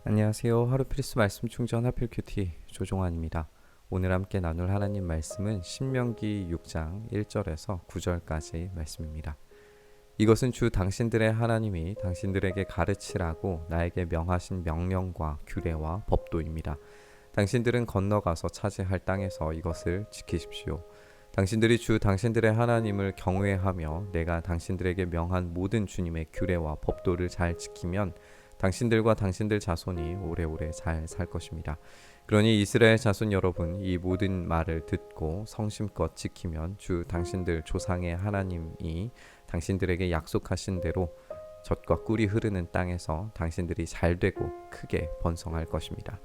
안녕하세요. 하루 필수 말씀 충전 하필 큐티 조종환입니다. 오늘 함께 나눌 하나님 말씀은 신명기 6장 1절에서 9절까지 말씀입니다. 이것은 주 당신들의 하나님이 당신들에게 가르치라고 나에게 명하신 명령과 규례와 법도입니다. 당신들은 건너가서 차지할 땅에서 이것을 지키십시오. 당신들이 주 당신들의 하나님을 경외하며 내가 당신들에게 명한 모든 주님의 규례와 법도를 잘 지키면 당신들과 당신들 자손이 오래오래 잘 살 것입니다. 그러니 이스라엘 자손 여러분, 이 모든 말을 듣고 성심껏 지키면 주 당신들 조상의 하나님이 당신들에게 약속하신 대로 젖과 꿀이 흐르는 땅에서 당신들이 잘되고 크게 번성할 것입니다.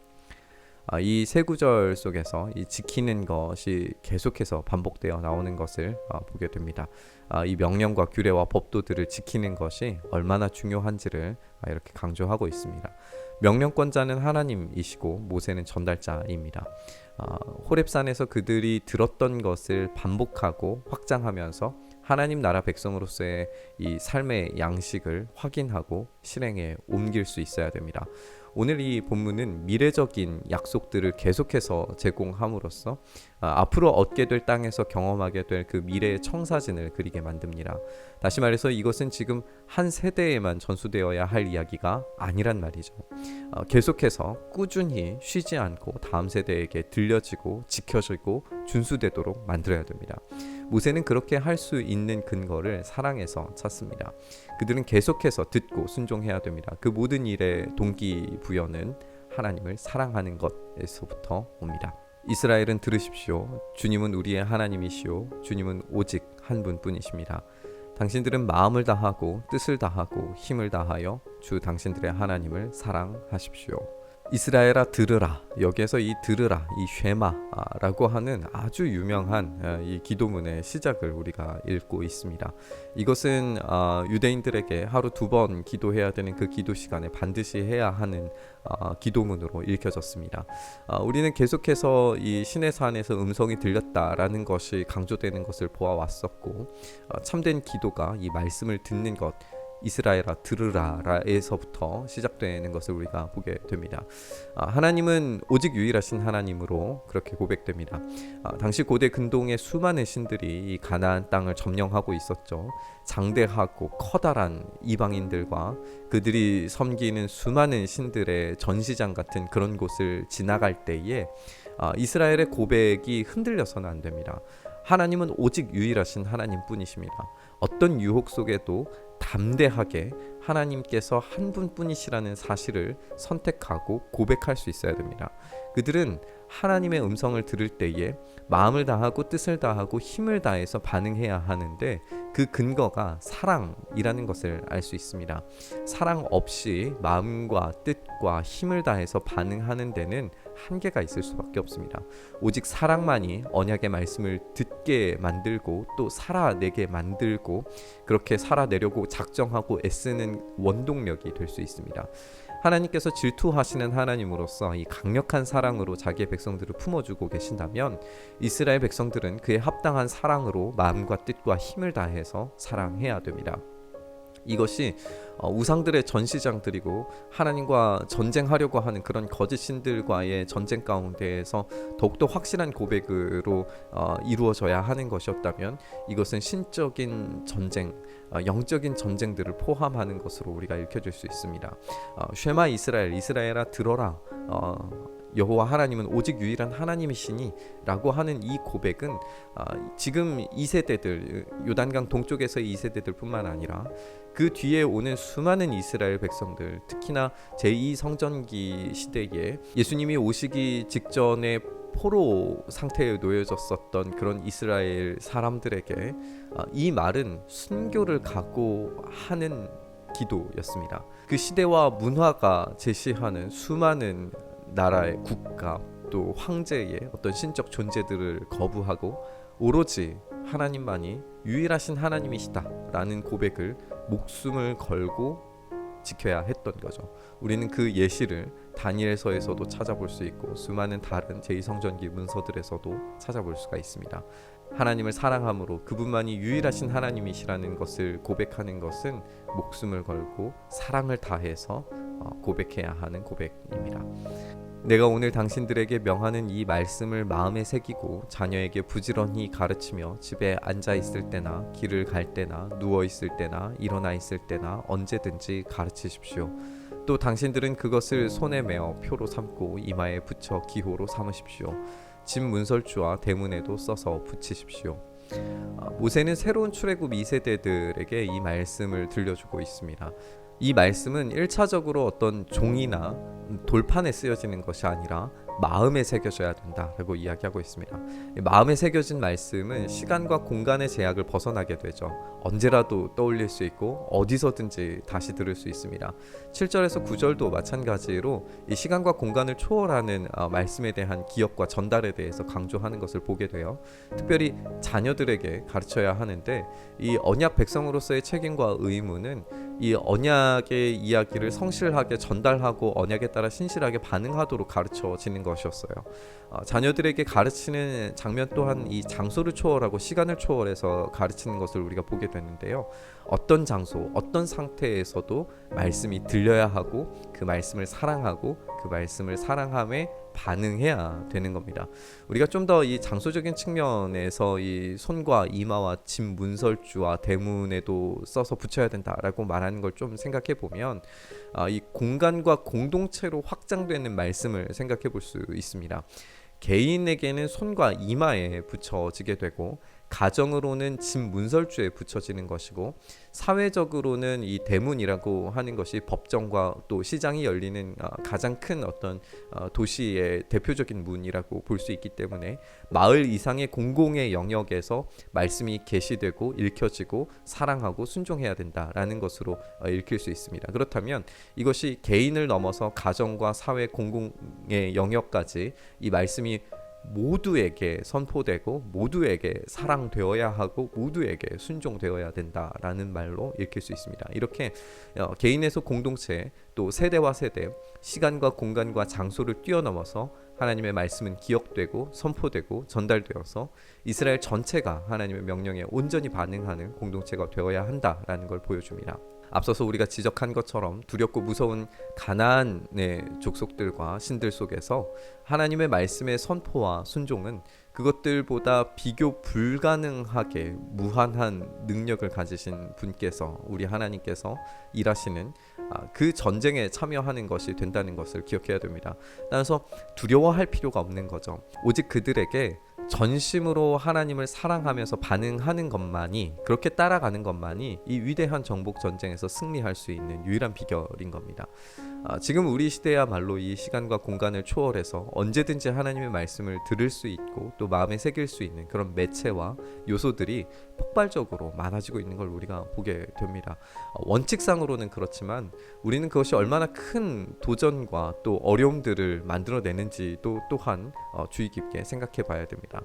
이 세 구절 속에서 이 지키는 것이 계속해서 반복되어 나오는 것을 보게 됩니다. 이 명령과 규례와 법도들을 지키는 것이 얼마나 중요한지를 이렇게 강조하고 있습니다. 명령권자는 하나님이시고 모세는 전달자입니다. 호렙산에서 그들이 들었던 것을 반복하고 확장하면서 하나님 나라 백성으로서의 이 삶의 양식을 확인하고 실행에 옮길 수 있어야 됩니다. 오늘 이 본문은 미래적인 약속들을 계속해서 제공함으로써 앞으로 얻게 될 땅에서 경험하게 될 그 미래의 청사진을 그리게 만듭니다. 다시 말해서 이것은 지금 한 세대에만 전수되어야 할 이야기가 아니란 말이죠. 계속해서 꾸준히 쉬지 않고 다음 세대에게 들려지고 지켜지고 준수되도록 만들어야 됩니다. 모세는 그렇게 할 수 있는 근거를 사랑에서 찾습니다. 그들은 계속해서 듣고 순종해야 됩니다. 그 모든 일의 동기부여는 하나님을 사랑하는 것에서부터 옵니다. 이스라엘은 들으십시오. 주님은 우리의 하나님이시오. 주님은 오직 한 분뿐이십니다. 당신들은 마음을 다하고 뜻을 다하고 힘을 다하여 주 당신들의 하나님을 사랑하십시오. 이스라엘아 들으라. 여기에서 이 들으라, 이 쉐마라고 하는 아주 유명한 이 기도문의 시작을 우리가 읽고 있습니다. 이것은 유대인들에게 하루 2번 기도해야 되는 그 기도 시간에 반드시 해야 하는 기도문으로 읽혀졌습니다. 우리는 계속해서 이 시내산에서 음성이 들렸다라는 것이 강조되는 것을 보아왔었고, 참된 기도가 이 말씀을 듣는 것, 이스라엘아 들으라라에서부터 시작되는 것을 우리가 보게 됩니다. 하나님은 오직 유일하신 하나님으로 그렇게 고백됩니다. 당시 고대 근동의 수많은 신들이 이 가나안 땅을 점령하고 있었죠. 장대하고 커다란 이방인들과 그들이 섬기는 수많은 신들의 전시장 같은 그런 곳을 지나갈 때에 이스라엘의 고백이 흔들려서는 안 됩니다. 하나님은 오직 유일하신 하나님뿐이십니다. 어떤 유혹 속에도 담대하게 하나님께서 한 분뿐이시라는 사실을 선택하고 고백할 수 있어야 됩니다. 그들은 하나님의 음성을 들을 때에 마음을 다하고 뜻을 다하고 힘을 다해서 반응해야 하는데 그 근거가 사랑이라는 것을 알 수 있습니다. 사랑 없이 마음과 뜻과 힘을 다해서 반응하는 데는 한계가 있을 수밖에 없습니다. 오직 사랑만이 언약의 말씀을 듣게 만들고 또 살아내게 만들고 그렇게 살아내려고 작정하고 애쓰는 원동력이 될 수 있습니다. 하나님께서 질투하시는 하나님으로서 이 강력한 사랑으로 자기의 백성들을 품어주고 계신다면 이스라엘 백성들은 그에 합당한 사랑으로 마음과 뜻과 힘을 다해서 사랑해야 됩니다. 이것이 우상들의 전시장들이고 하나님과 전쟁하려고 하는 그런 거짓 신들과의 전쟁 가운데에서 더욱더 확실한 고백으로 이루어져야 하는 것이었다면 이것은 신적인 전쟁, 영적인 전쟁들을 포함하는 것으로 우리가 읽혀질 수 있습니다. 쉐마 이스라엘아 들어라. 여호와 하나님은 오직 유일한 하나님이시니 라고 하는 이 고백은 지금 2세대들 요단강 동쪽에서의 2세대들 뿐만 아니라 그 뒤에 오는 수많은 이스라엘 백성들, 특히나 제2성전기 시대에 예수님이 오시기 직전에 포로 상태에 놓여졌었던 그런 이스라엘 사람들에게 이 말은 순교를 각오하는 기도였습니다. 그 시대와 문화가 제시하는 수많은 나라의 국가 또 황제의 어떤 신적 존재들을 거부하고 오로지 하나님만이 유일하신 하나님이시다라는 고백을 목숨을 걸고 지켜야 했던 거죠. 우리는 그 예시를 다니엘서에서도 찾아볼 수 있고 수많은 다른 제2성전기 문서들에서도 찾아볼 수가 있습니다. 하나님을 사랑함으로 그분만이 유일하신 하나님이시라는 것을 고백하는 것은 목숨을 걸고 사랑을 다해서 고백해야 하는 고백입니다. 내가 오늘 당신들에게 명하는 이 말씀을 마음에 새기고 자녀에게 부지런히 가르치며 집에 앉아 있을 때나 길을 갈 때나 누워 있을 때나 일어나 있을 때나 언제든지 가르치십시오. 또 당신들은 그것을 손에 메어 표로 삼고 이마에 붙여 기호로 삼으십시오. 집 문설주와 대문에도 써서 붙이십시오. 모세는 새로운 출애굽 2세대들에게 이 말씀을 들려주고 있습니다. 이 말씀은 1차적으로 어떤 종이나 돌판에 쓰여지는 것이 아니라 마음에 새겨져야 된다라고 이야기하고 있습니다. 마음에 새겨진 말씀은 시간과 공간의 제약을 벗어나게 되죠. 언제라도 떠올릴 수 있고 어디서든지 다시 들을 수 있습니다. 7절에서 9절도 마찬가지로 이 시간과 공간을 초월하는 말씀에 대한 기억과 전달에 대해서 강조하는 것을 보게 돼요. 특별히 자녀들에게 가르쳐야 하는데 이 언약 백성으로서의 책임과 의무는 이 언약의 이야기를 성실하게 전달하고 언약에 따라 신실하게 반응하도록 가르쳐지는 것이었어요. 자녀들에게 가르치는 장면 또한 이 장소를 초월하고 시간을 초월해서 가르치는 것을 우리가 보게 되는데요. 어떤 장소, 어떤 상태에서도 말씀이 들려야 하고 그 말씀을 사랑하고 그 말씀을 사랑함에 반응해야 되는 겁니다. 우리가 좀 더 이 장소적인 측면에서 이 손과 이마와 집 문설주와 대문에도 써서 붙여야 된다라고 말하는 걸 좀 생각해 보면 이 공간과 공동체로 확장되는 말씀을 생각해 볼 수 있습니다. 개인에게는 손과 이마에 붙여지게 되고 가정으로는 집 문설주에 붙여지는 것이고 사회적으로는 이 대문이라고 하는 것이 법정과 또 시장이 열리는 가장 큰 어떤 도시의 대표적인 문이라고 볼 수 있기 때문에 마을 이상의 공공의 영역에서 말씀이 계시되고 읽혀지고 사랑하고 순종해야 된다라는 것으로 읽힐 수 있습니다. 그렇다면 이것이 개인을 넘어서 가정과 사회 공공의 영역까지 이 말씀이 모두에게 선포되고 모두에게 사랑되어야 하고 모두에게 순종되어야 된다라는 말로 읽힐 수 있습니다. 이렇게 개인에서 공동체 또 세대와 세대 시간과 공간과 장소를 뛰어넘어서 하나님의 말씀은 기억되고 선포되고 전달되어서 이스라엘 전체가 하나님의 명령에 온전히 반응하는 공동체가 되어야 한다라는 걸 보여줍니다. 앞서서 우리가 지적한 것처럼 두렵고 무서운 가나안의 족속들과 신들 속에서 하나님의 말씀의 선포와 순종은 그것들보다 비교 불가능하게 무한한 능력을 가지신 분께서 우리 하나님께서 일하시는 그 전쟁에 참여하는 것이 된다는 것을 기억해야 됩니다. 따라서 두려워할 필요가 없는 거죠. 오직 그들에게 전심으로 하나님을 사랑하면서 반응하는 것만이 그렇게 따라가는 것만이 이 위대한 정복 전쟁에서 승리할 수 있는 유일한 비결인 겁니다. 지금 우리 시대야말로 이 시간과 공간을 초월해서 언제든지 하나님의 말씀을 들을 수 있고 또 마음에 새길 수 있는 그런 매체와 요소들이 폭발적으로 많아지고 있는 걸 우리가 보게 됩니다. 원칙상으로는 그렇지만 우리는 그것이 얼마나 큰 도전과 또 어려움들을 만들어내는지도 또한 주의 깊게 생각해 봐야 됩니다.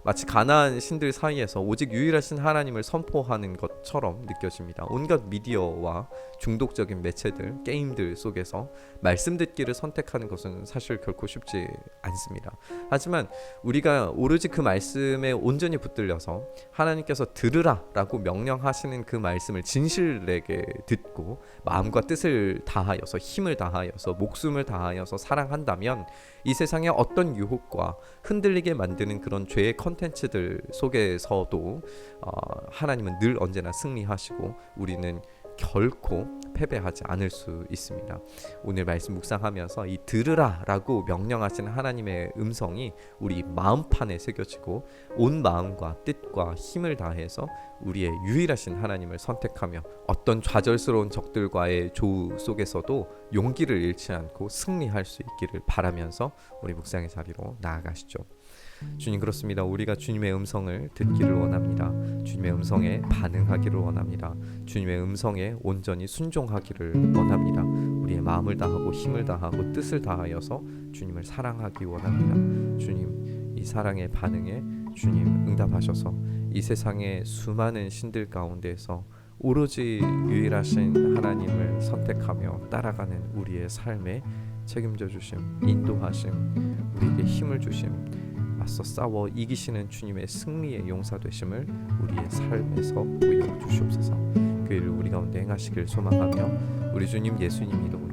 마치 가나안 신들 사이에서 오직 유일하신 하나님을 선포하는 것처럼 느껴집니다. 온갖 미디어와 중독적인 매체들, 게임들 속에서 말씀 듣기를 선택하는 것은 사실 결코 쉽지 않습니다. 하지만 우리가 오로지 그 말씀에 온전히 붙들려서 하나님께서 들으라 라고 명령하시는 그 말씀을 진실되게 듣고 마음과 뜻을 다하여서 힘을 다하여서 목숨을 다하여서 사랑한다면 이 세상의 어떤 유혹과 흔들리게 만드는 그런 죄의 컨텐츠들 속에서도 하나님은 늘 언제나 승리하시고 우리는 결코 패배하지 않을 수 있습니다. 오늘 말씀 묵상하면서 이 들으라 라고 명령하시는 하나님의 음성이 우리 마음판에 새겨지고 온 마음과 뜻과 힘을 다해서 우리의 유일하신 하나님을 선택하며 어떤 좌절스러운 적들과의 조우 속에서도 용기를 잃지 않고 승리할 수 있기를 바라면서 우리 묵상의 자리로 나아가시죠. 주님, 그렇습니다. 우리가 주님의 음성을 듣기를 원합니다. 주님의 음성에 반응하기를 원합니다. 주님의 음성에 온전히 순종하기를 원합니다. 우리의 마음을 다하고 힘을 다하고 뜻을 다하여서 주님을 사랑하기 원합니다. 주님, 이 사랑의 반응에 주님 응답하셔서 이 세상의 수많은 신들 가운데서 오로지 유일하신 하나님을 선택하며 따라가는 우리의 삶에 책임져 주심, 인도하심, 우리에게 힘을 주심, 맞서 싸워 이기시는 주님의 승리의 용사 되심을 우리의 삶에서 보여 주시옵소서. 그 일을 우리 가운데 행하시길 소망하며 우리 주님 예수님 이름으로